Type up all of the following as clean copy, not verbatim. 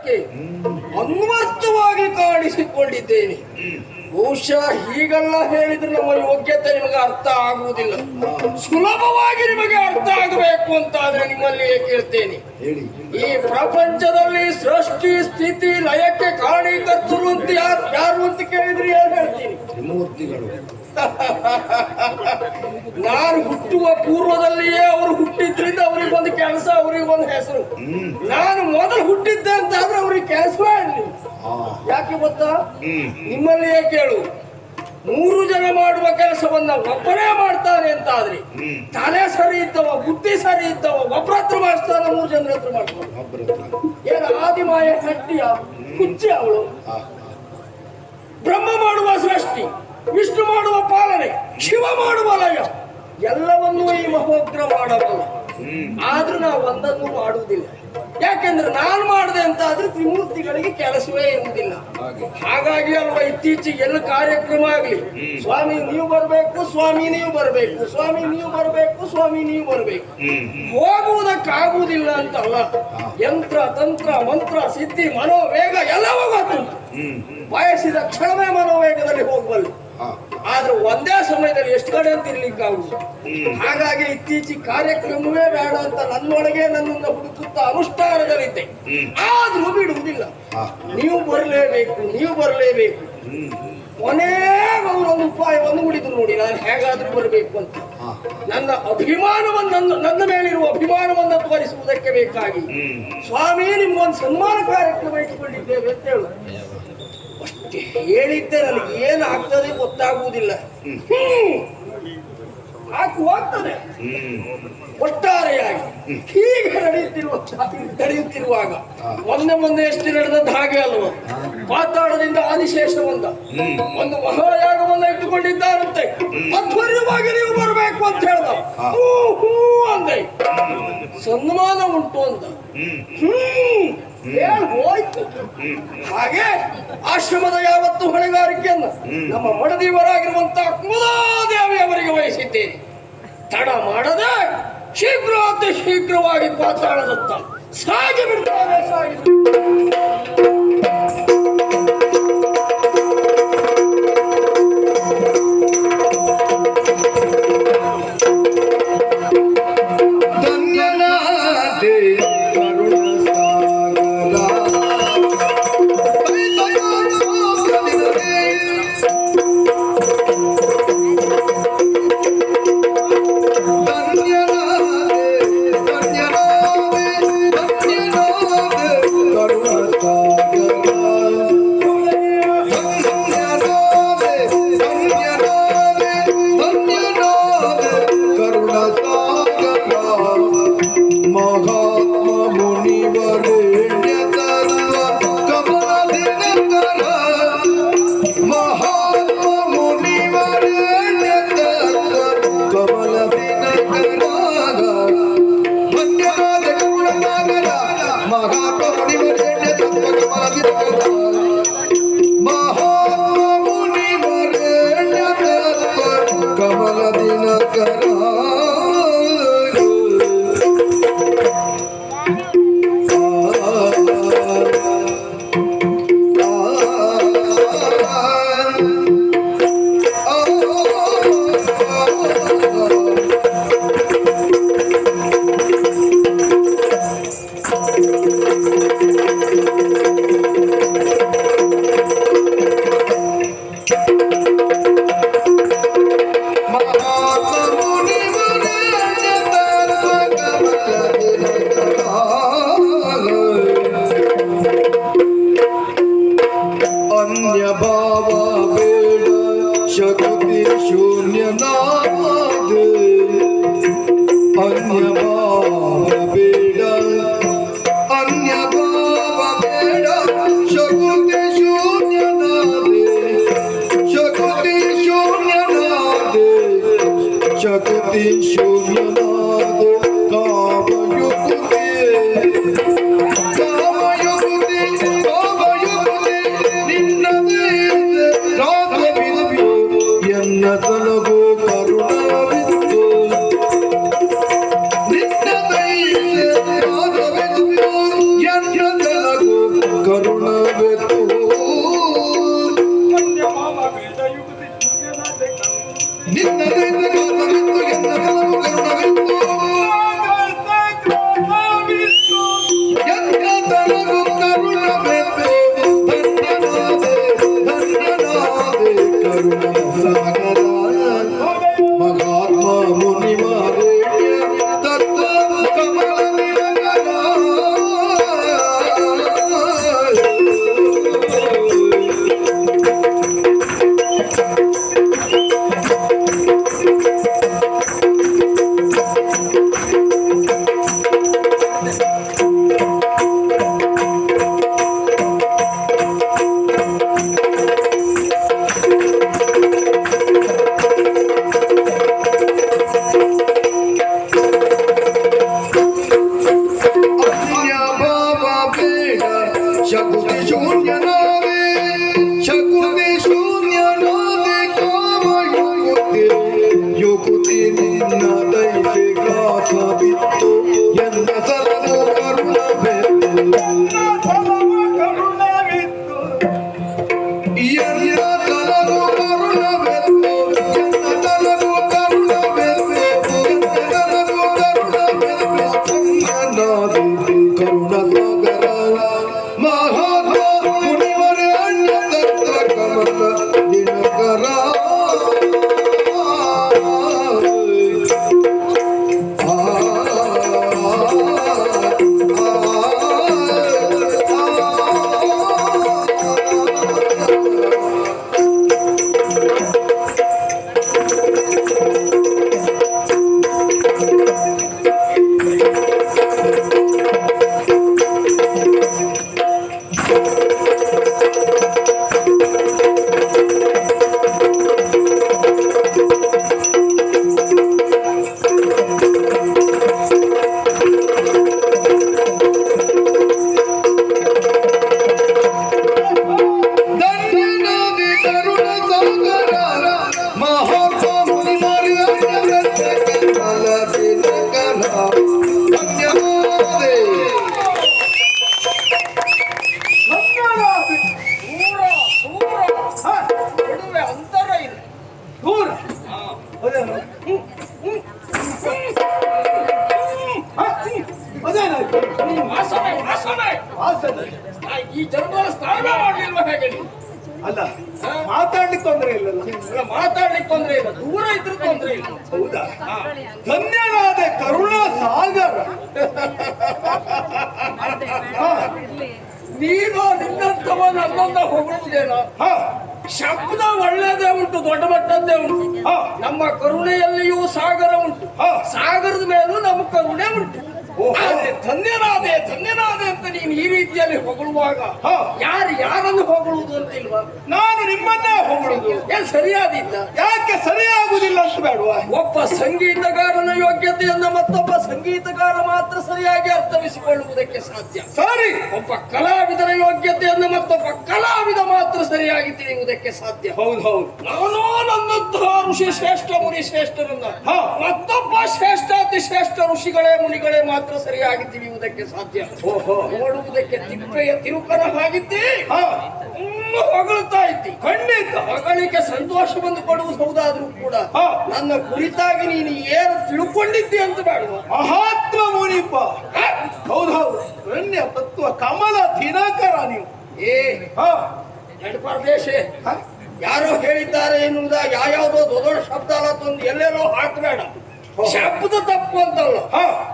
ಕಾಲಕ್ಕೆ ಅನ್ವರ್ಥವಾಗಿ ಕಾಣಿಸಿಕೊಂಡಿದ್ದೇನೆ. ಬಹುಶಃ ಹೀಗೆಲ್ಲ ಹೇಳಿದ್ರೆ ನಮ್ಮ ಯೋಗ್ಯತೆ ನಿಮಗೆ ಅರ್ಥ ಆಗುವುದಿಲ್ಲ. ಸುಲಭವಾಗಿ ನಿಮಗೆ ಅರ್ಥ ಆಗಬೇಕು ಅಂತ ಆದ್ರೆ ನಿಮ್ಮಲ್ಲಿಯೇ ಕೇಳ್ತೇನೆ. ಈ ಪ್ರಪಂಚದಲ್ಲಿ ಸೃಷ್ಟಿ ಸ್ಥಿತಿ ಲಯಕ್ಕೆ ಕಾರಣೀಕರ್ತರು ಅಂತ ಯಾರು ಅಂತ ಕೇಳಿದ್ರೆ ಏನು ಹೇಳ್ತೀನಿ? ನಾನು ಹುಟ್ಟುವ ಪೂರ್ವದಲ್ಲಿಯೇ ಅವರು ಹುಟ್ಟಿದ್ರಿಂದ ಅವ್ರಿಗೆ ಒಂದು ಕೆಲಸ, ಅವ್ರಿಗೆ ಒಂದು ಹೆಸರು. ನಾನು ಮೊದಲು ಹುಟ್ಟಿದ್ದೆ ಅಂತ ಆದ್ರೆ ಅವ್ರಿಗೆ ಕೆಲಸವೇ ಇರಲಿ. ಯಾಕೆ ಗೊತ್ತಾ? ನಿಮ್ಮಲ್ಲಿಯೇ ಕೇಳು. 3 ಜನ ಮಾಡುವ ಕೆಲಸವನ್ನ ಒಬ್ಬನೇ ಮಾಡ್ತಾನೆ ಅಂತ ಆದ್ರೆ ತಲೆ ಸರಿ ಇದ್ದವ, ಬುದ್ಧಿ ಸರಿ ಇದ್ದವ ಒಬ್ಬರ ಹತ್ರ ಮಾಡಿಸ್ತಾನ, 3 ಜನರ ಹತ್ರ ಮಾಡ್ತಾನೆ. ಏನು ಆದಿಮಾಯ ಹಟ್ಟಿಯ ಹುಚ್ಚಿ ಅವಳು? ಬ್ರಹ್ಮ ಮಾಡುವ ಸೃಷ್ಟಿ, ವಿಷ್ಣು ಮಾಡುವ ಪಾಲನೆ, ಶಿವ ಮಾಡುವ ಲಯ, ಎಲ್ಲವನ್ನೂ ಈ ಮಹೋಗ್ರ ಮಾಡಬಲ್ಲ. ಆದ್ರೂ ನಾವು ಒಂದನ್ನು ಮಾಡುವುದಿಲ್ಲ. ಯಾಕೆಂದ್ರೆ ನಾನು ಮಾಡಿದೆ ಅಂತ ಆದ್ರೆ ತ್ರಿಮೂರ್ತಿಗಳಿಗೆ ಕೆಲಸವೇ ಇರುವುದಿಲ್ಲ. ಹಾಗಾಗಿ ಅಲ್ವಾ ಇತ್ತೀಚೆಗೆ ಎಲ್ಲ ಕಾರ್ಯಕ್ರಮ ಆಗ್ಲಿ, ಸ್ವಾಮಿ ನೀವು ಬರಬೇಕು, ಸ್ವಾಮಿ ನೀವು ಬರಬೇಕು, ಸ್ವಾಮಿ ನೀವು ಬರಬೇಕು, ಸ್ವಾಮಿ ನೀವು ಬರಬೇಕು. ಹೋಗುವುದಕ್ಕಾಗುವುದಿಲ್ಲ ಅಂತಲ್ಲ, ಯಂತ್ರ ತಂತ್ರ ಮಂತ್ರ ಸಿದ್ಧಿ ಮನೋವೇಗ ಎಲ್ಲವೂ ಗೊತ್ತುಂಟು. ಬಯಸಿದ ಕ್ಷಣವೇ ಮನೋವೇಗದಲ್ಲಿ ಹೋಗಬಲ್ಲ. ಆದ್ರೆ ಒಂದೇ ಸಮಯದಲ್ಲಿ ಎಷ್ಟು ಕಡೆ ಅಂತ ಇರ್ಲಿಕ್ಕಾಗುದು. ಹಾಗಾಗಿ ಇತ್ತೀಚೆಗೆ ಕಾರ್ಯಕ್ರಮವೇ ಬೇಡ ಅಂತ ನನ್ನೊಳಗೆ ನನ್ನನ್ನು ಹುಡುಕುತ್ತಾ ಅನುಷ್ಠಾನದಲ್ಲಿದ್ದೆ. ಆದ್ರೂ ಬಿಡುವುದಿಲ್ಲ. ನೀವು ಬರಲೇಬೇಕು, ನೀವು ಬರಲೇಬೇಕು. ಕೊನೆಗೆ ಅವರೊಂದು ಉಪಾಯವನ್ನು ಹುಡಿದ್ರು ನೋಡಿ, ನಾನು ಹೇಗಾದ್ರೂ ಬರಬೇಕು ಅಂತ. ನನ್ನ ಅಭಿಮಾನವನ್ನು, ನನ್ನ ಮೇಲಿರುವ ಅಭಿಮಾನವನ್ನು ತೋರಿಸುವುದಕ್ಕೆ ಬೇಕಾಗಿ ಸ್ವಾಮಿ ನಿಮ್ಗೊಂದು ಸನ್ಮಾನ ಕಾರ್ಯಕ್ರಮ ಇಟ್ಟುಕೊಂಡಿದ್ದೇವೆ ಅಂತ ಹೇಳು. ಅಷ್ಟೇ ಹೇಳಿದ್ದೆ. ನನಗೆ ಏನು ಆಗ್ತದೆ ಗೊತ್ತಾಗುವುದಿಲ್ಲ. ಹೋಗ್ತದೆ. ಒಟ್ಟಾರೆಯಾಗಿ ಹೀಗೆ ನಡೆಯುತ್ತಿರುವಾಗ ಮೊನ್ನೆ ಎಷ್ಟು ನಡೆದದ್ದು ಹಾಗೆ ಅಲ್ವಾ? ಪಾತಾಳದಿಂದ ಆದಿಶೇಷ ಒಂದು ಮಹಾಯಾಗವನ್ನ ಇಟ್ಟುಕೊಂಡಿದ್ದಾರಂತೆ. ಅಧ್ವರ್ಯವಾಗಿ ನೀವು ಬರಬೇಕು ಅಂತ ಹೇಳ್ದ. ಹೂ ಅಂದೆ. ಸನ್ಮಾನ ಉಂಟು ಅಂತ ಹೋಯ್ತು. ಹಾಗೆ ಆಶ್ರಮದ ಯಾವತ್ತು ಹೊಣೆಗಾರಿಕೆಯನ್ನು ನಮ್ಮ ಮಡದಿಯವರಾಗಿರುವಂತಹ ಕುಮುದಾದೇವಿ ಅವರಿಗೆ ವಹಿಸಿದ್ದೇನೆ. ತಡ ಮಾಡದೆ ಶೀಘ್ರಾತಿ ಶೀಘ್ರವಾಗಿ ಪಾತಾಳದತ್ತ ಸಾಗಿ ಬಿಡ್ತಾರೆ. ಶಕುತಿ ಶೂನ್ಯನಾದೆ ಶಕುತಿ ಶೂನ್ಯನಾದೆ ಕಾಮ ಯುಕುತಿ ನಿನ್ನ ದೈತೆ ಗಾಥ ಬಿತ್ತು ಎನ್ನ ಸಲಗು ಕರುಣವೆತ್ತು ಎನ್ನ ಸಲಗು ಕರುಣವೆತ್ತು ಎನ್ನ ಸಲಗು ಕರುಣವೆತ್ತು ಎನ್ನ ಸಲಗು ಕರುಣವೆತ್ತು ಎನ್ನ ಸಲಗು ಕರುಣವೆತ್ತು ಸಂಗನಾದಿ ಕರುಣ ಸಾಗರ ಮಹಾತ್ಮ ಮುನಿವರ ಅಣ್ಣ ತತ್ರ ಕಮಲ ದಿನಕರ ಈ ಜನ್ಮದ ಸ್ನಾನ ಮಾಡ್ಲಿಲ್ವ ಹೇಗೆ? ಅಲ್ಲ ಮಾತಾಡ್ಲಿಕ್ಕೆ ತೊಂದರೆ ಇಲ್ಲಲ್ಲ. ಮಾತಾಡ್ಲಿಕ್ಕೆ ತೊಂದರೆ ಇಲ್ಲ, ದೂರ ಇದ್ರೂ ತೊಂದರೆ ಇಲ್ಲ. ಹೌದಾ? ಧನ್ಯನಾದ ಕರುಣಾ ಸಾಗರ. ನೀನು ನಿನ್ನಂತವ ನನ್ನನ್ನ ಹೊಗಳುವುದೇನೋ? ಶಬ್ದ ಒಳ್ಳೆಯದೇ ಉಂಟು, ದೊಡ್ಡ ಮಟ್ಟದ್ದೇ ಉಂಟು. ನಮ್ಮ ಕರುಣೆಯಲ್ಲಿಯೂ ಸಾಗರ ಉಂಟು, ಸಾಗರದ ಮೇಲೂ ನಮ್ಮ ಕರುಣೆ ಉಂಟು. ಧನ್ಯನಾದೆ ಧನ್ಯನಾದೆ ಅಂತ ನೀನು ಈ ರೀತಿಯಲ್ಲಿ ಹೊಗಳುವಾಗ ಯಾರನ್ನು ಹೊಗಳುವುದು ಅಂತ ಇಲ್ವಾ? ನಾನು ನಿಮ್ಮನ್ನೇ ಹೊಗಳುದು. ಏನ್ ಸರಿಯಾದಿದ್ದ? ಯಾಕೆ ಸರಿಯಾಗುದಿಲ್ಲ ಅಂತ ಬೇಡವಾ? ಒಬ್ಬ ಸಂಗೀತಗಾರನ ಯೋಗ್ಯತೆಯನ್ನ ಮತ್ತೊಬ್ಬ ಸಂಗೀತಗಾರ ಮಾತ್ರ ಸರಿಯಾಗಿ ಅರ್ಥವಿಸಿಕೊಳ್ಳುವುದಕ್ಕೆ ಸಾಧ್ಯ. ಸರಿ. ಒಬ್ಬ ಕಲಾವಿದನ ಯೋಗ್ಯತೆಯನ್ನ ಮತ್ತೊಬ್ಬ ಕಲಾವಿದ ಮಾತ್ರ ಸರಿಯಾಗಿ ತಿಳಿಯುವುದಕ್ಕೆ ಸಾಧ್ಯ. ಹೌದು ಹೌದು. ನಾನು ನನ್ನಂತಹ ಋಷಿ ಶ್ರೇಷ್ಠ ಮುನಿ ಶ್ರೇಷ್ಠರನ್ನ ಮತ್ತೊಬ್ಬ ಶ್ರೇಷ್ಠಾತಿ ಶ್ರೇಷ್ಠ ಋಷಿಗಳೇ ಮುನಿಗಳೇ ಮಾತ್ರ ಸರಿಯಾಗಿ ತಿಳಿಯುವುದಕ್ಕೆ ಸಾಧ್ಯ. ನೋಡುವುದಕ್ಕೆ ತಿಪ್ಪೆಯ ತಿರುಕನ ಹಾಗಿದ್ದಿ, ಹೊಗಳುತ್ತಾ ಇದ್ದಿ. ಖಂಡಿತ ಹೊಗಳಿಕೆ ಸಂತೋಷ ಬಂದು ಕೊಡುವುದು ಹೌದಾದ್ರೂ ಕೂಡ ನನ್ನ ಕುರಿತಾಗಿ ನೀನು ಏನು ತಿಳ್ಕೊಂಡಿದ್ದಿ ಅಂತ ಬೇಡುವ? ಮಹಾತ್ಮ ಮುನಿಪ. ಹೌದು ಹೌದು. ರಣ್ಯ ತತ್ವ ಕಮಲ ದಿನಕರ ನೀವು. ನಡುಪರದೇಶ ಯಾರೋ ಹೇಳಿದ್ದಾರೆ ಎನ್ನುವುದ ಯಾವ್ಯಾವುದೋ ದೊಡ್ಡ ಶಬ್ದ ಅಲ್ಲ ತಂದು ಎಲ್ಲೆಲ್ಲೋ ಹಾಕಬೇಡ. ಶಬ್ದ ತಪ್ಪು ಅಂತಲ್ಲ,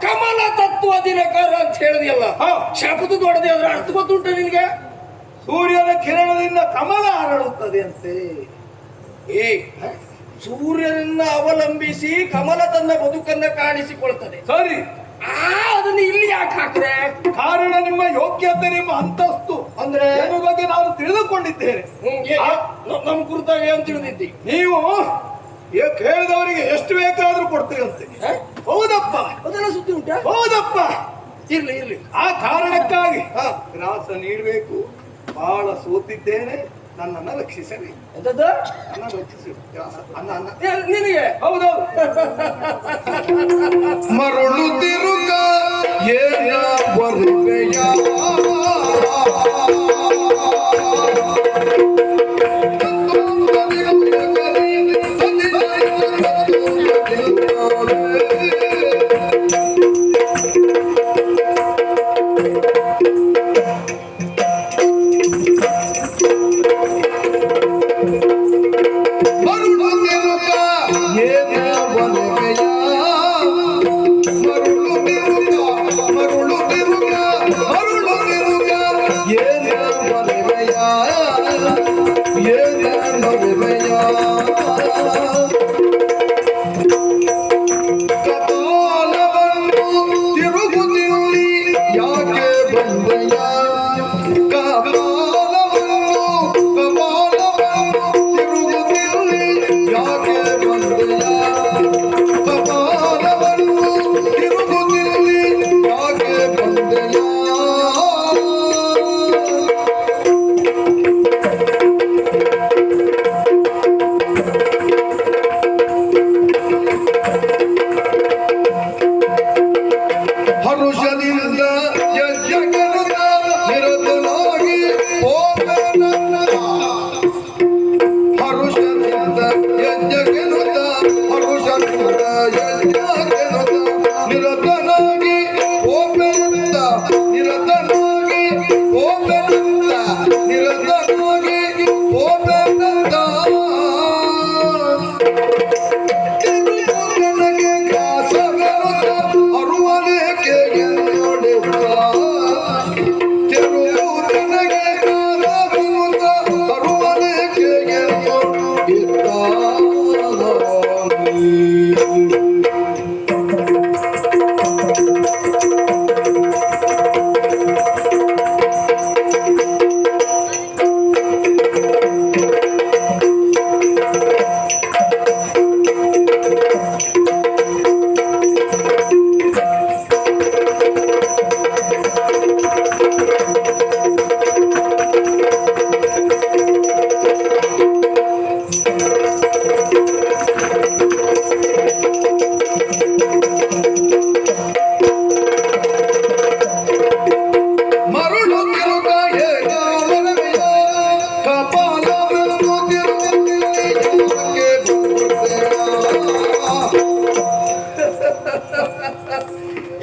ಕಮಲ ತತ್ವ ದಿನಕರ ಅಂತ ಹೇಳಿದೆಯಲ್ಲ. ಶಬ್ದ ದೊಡ್ಡದೆ ಅದ್ರ ಅರ್ಥ ಗೊತ್ತುಂಟು ನಿನ್ಗೆ? ಸೂರ್ಯನ ಕಿರಣದಿಂದ ಕಮಲ ಹರಡುತ್ತದೆ ಅಂತೆ. ಸೂರ್ಯನನ್ನ ಅವಲಂಬಿಸಿ ಕಮಲ ತನ್ನ ಬದುಕನ್ನ ಕಾಣಿಸಿಕೊಳ್ತದೆ. ಸರಿ. ಅದನ್ನ ಇಲ್ಲಿ ಯಾಕೆ ಹಾಕ್ರೆ? ಕಾರಣ ನಿಮ್ಮ ಯೋಗ್ಯತೆ, ನಿಮ್ಮ ಅಂತಸ್ತು ಅಂದ್ರೆ ಇದ್ರ ಬಗ್ಗೆ ನಾನು ತಿಳಿದುಕೊಂಡಿದ್ದೇನೆ. ನಮ್ಮ ಕುರಿತಾಗಿ ಏನ್ ತಿಳಿದಿದ್ದಿ ನೀವು? ಕೇಳಿದವರಿಗೆ ಎಷ್ಟು ಬೇಕಾದ್ರೂ ಕೊಡ್ತೀರಂತೆ. ಹೌದಪ್ಪ. ಅದೆಲ್ಲ ಸುದ್ದಿ ಉಂಟಾ? ಹೌದಪ್ಪ. ಇರ್ಲಿ ಇರ್ಲಿ. ಆ ಕಾರಣಕ್ಕಾಗಿ ಗ್ರಾಸ ನೀಡಬೇಕು. ಬಹಳ ಸೋತಿದ್ದೇನೆ, ನನ್ನನ್ನು ರಕ್ಷಿಸಬೇಕು. ಎಂತದ್ದು? ನನ್ನ ರಕ್ಷಿಸಬೇಕು. ನಿನಗೆ? ಹೌದೌದು. ಮರುಳು ತಿರುಗ ಏನ ಬರುವೆಯ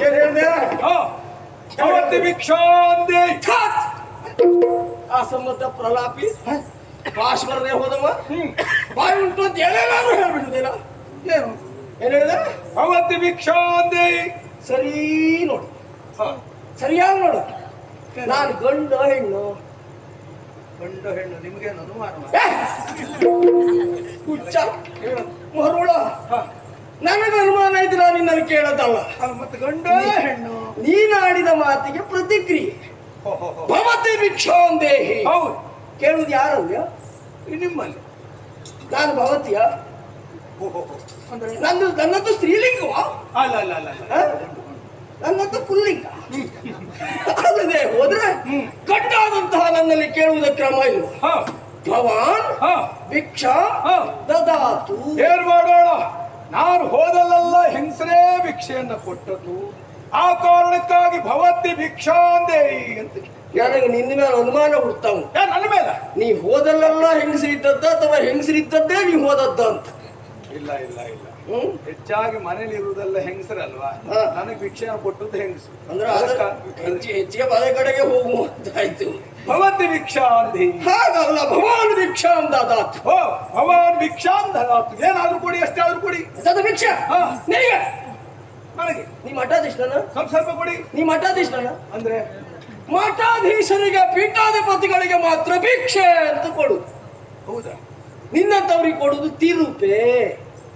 ಏನ್ ಹೇಳ್ದೆ? ಭವತಿ ಭಿಕ್ಷಾಂದೆ. ಅಸಮ್ಮತ ಪ್ರಲಾಪಿ ಭಾಷೆ ಬರದೆ ಹೋದವ ಬಾಯಿ ಉಂಟು ಅಂತ ಹೇಳೇನಾದ್ರು ಹೇಳ್ಬಿಡುದಿಲ್ಲ. ಏನು ಏನ್ ಹೇಳಿದೆ? ಭವತಿ ಭಿಕ್ಷಾಂದೆ. ಸರಿ ನೋಡು, ಸರಿಯಾಗಿ ನೋಡು. ನಾನು ಗಂಡು ಹೆಣ್ಣು? ಗಂಡು ಹೆಣ್ಣು ನಿಮ್ಗೇನು ಅನುಮಾನ? ಹುಚ್ಚ ಮರುಳ, ನನಗೆ ಅನುಮಾನ ಇದ್ರೆ ನಿನ್ನನ್ನು ಕೇಳೋದಲ್ಲ. ಮತ್ತೆ ಗಂಡು ಹೆಣ್ಣು ನೀನಾಡಿದ ಮಾತಿಗೆ ಪ್ರತಿಕ್ರಿಯೆ. ಭವತಿ ಭಿಕ್ಷಾಂದೇಹಿ. ಹೌದು, ಕೇಳುವುದು ಯಾರವ್ಯ? ನಿಮ್ಮಲ್ಲಿ. ನಾನು ಭವತಿಯ? ನನ್ನದು ಸ್ತ್ರೀಲಿಂಗವ? ಅಲ್ಲ ಅಲ್ಲ ಅಲ್ಲ ಅಲ್ಲ. ನನ್ನದು ಪುಲ್ಲಿಂಗ. ಅಲ್ಲದೆ ಹೋದ್ರೆ ಗಂಡಾದಂತಹ ನನ್ನಲ್ಲಿ ಕೇಳುವುದಕ್ಕೆ ಕ್ರಮ ಇಲ್ಲ. ಭವಾನ್ ಭಿಕ್ಷಾ ದದಾತು. ಏನ್ ಮಾಡೋಣ, ನಾನು ಹೋದಲ್ಲೆಲ್ಲ ಹೆಂಗಸರೇ ಭಿಕ್ಷೆಯನ್ನ ಕೊಟ್ಟದ್ದು. ಆ ಕಾರಣಕ್ಕಾಗಿ ಭವತಿ ಭಿಕ್ಷಾಂದೆ ಅಂತ ನನಗೆ ನಿನ್ನ ಮೇಲೆ ಅನುಮಾನ ಹುಡ್ತಾವ. ನನ್ನ ಮೇಲೆ? ನೀ ಹೋದಲ್ಲೆಲ್ಲ ಹೆಂಗಸರಿದ್ದದ್ದ ಅಥವಾ ಹೆಂಗಸರಿದ್ದದ್ದೇ ನೀ ಹೋದದ್ದ ಅಂತ? ಇಲ್ಲ ಇಲ್ಲ ಇಲ್ಲ, ಹೆಚ್ಚಾಗಿ ಮನೇಲಿ ಇರುವುದೆಲ್ಲ ಹೆಂಗಸರಲ್ವಾ, ನನಗೆ ಭಿಕ್ಷೆಯನ್ನು ಕೊಟ್ಟದ್ದು ಹೆಂಗಸರು. ಅಂದ್ರೆ ಹೆಚ್ಚಿಗೆ ಮನೆ ಕಡೆಗೆ ಹೋಗುವಂತಾಯ್ತು. ಭವತಿ ಭಿಕ್ಷಾಂಧಿ. ಹಾಗಲ್ಲ, ಭವಾನ್ ಭಿಕ್ಷಾಂ ದದಾತು. ಓ, ಭವಾನ್ ಭಿಕ್ಷಾಂ ದದಾತು. ಏನಾದ್ರೂ ಕೊಡಿ, ಎಷ್ಟಾದ್ರೂ ಕೊಡಿ. ಭಿಕ್ಷಾ ನೀಗ ನನಗೆ ನೀ ಮಠಾಧೀಶನ? ಸ್ವಲ್ಪ ಸ್ವಲ್ಪ ಕೊಡಿ. ನೀ ಮಠಾಧೀಶನ ಅಂದ್ರೆ ಮಠಾಧೀಶರಿಗೆ ಪೀಠಾಧಿಪತಿಗಳಿಗೆ ಮಾತ್ರ ಭಿಕ್ಷೆ ಅಂತ ಕೊಡು. ಹೌದಾ? ನಿನ್ನಂತವ್ರಿಗೆ ಕೊಡುದು ತಿರುಪೆ.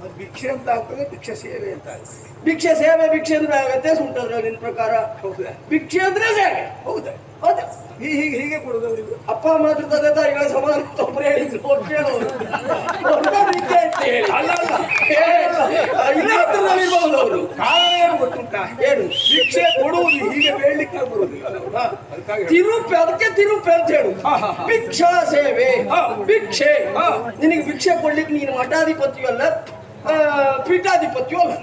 ಅದು ಭಿಕ್ಷೆ ಅಂತ ಆಗ್ತದೆ, ಭಿಕ್ಷೆ ಸೇವೆ ಅಂತ ಆಗ್ತದೆ. ಭಿಕ್ಷೆ ಸೇವೆ, ಭಿಕ್ಷೆ ಅಂದ್ರೆ ಆಗತ್ತೆ ಸುಂಟದ್ರ ನಿನ್ ಪ್ರಕಾರ? ಹೌದಾ? ಭಿಕ್ಷೆ ಅಂದ್ರೆ ಸೇವೆ. ಹೌದಾ? ಹೌದಾ? ಹೀಗೆ ಹೀಗೆ ಕೊಡುದು ಅವರಿಗೂ. ಅಪ್ಪ ಮಾತ್ರ ತಂದೆ ತಾಯಿಗಳ ಸಮಾನ ಒಬ್ಬರು ಹೇಳಿದ್ರು. ಅಲ್ಲ ಅಲ್ಲ, ಇಲ್ಲ ಹತ್ರದಲ್ಲಿರ್ಬಹುದು ಅವರು. ಕಾರಣ ಏನು ಗೊತ್ತುಂಟಾ? ಏನು? ಭಿಕ್ಷೆ ಕೊಡುವುದು ಹೀಗೆ ಬೇಡಲಿಕ್ಕೆ ಬರುವುದಿಲ್ಲ. ತಿರುಪೆ, ಅದಕ್ಕೆ ತಿರುಪೆ ಅಂತ ಹೇಳು. ಭಿಕ್ಷಾ ಸೇವೆ, ಭಿಕ್ಷೆ. ನಿನಗೆ ಭಿಕ್ಷೆ ಕೊಡ್ಲಿಕ್ಕೆ ನೀನು ಮಠಾಧಿಪತಿಯೂ ಅಲ್ಲ, ಪೀಠಾಧಿಪತಿಯೂ ಅಲ್ಲ.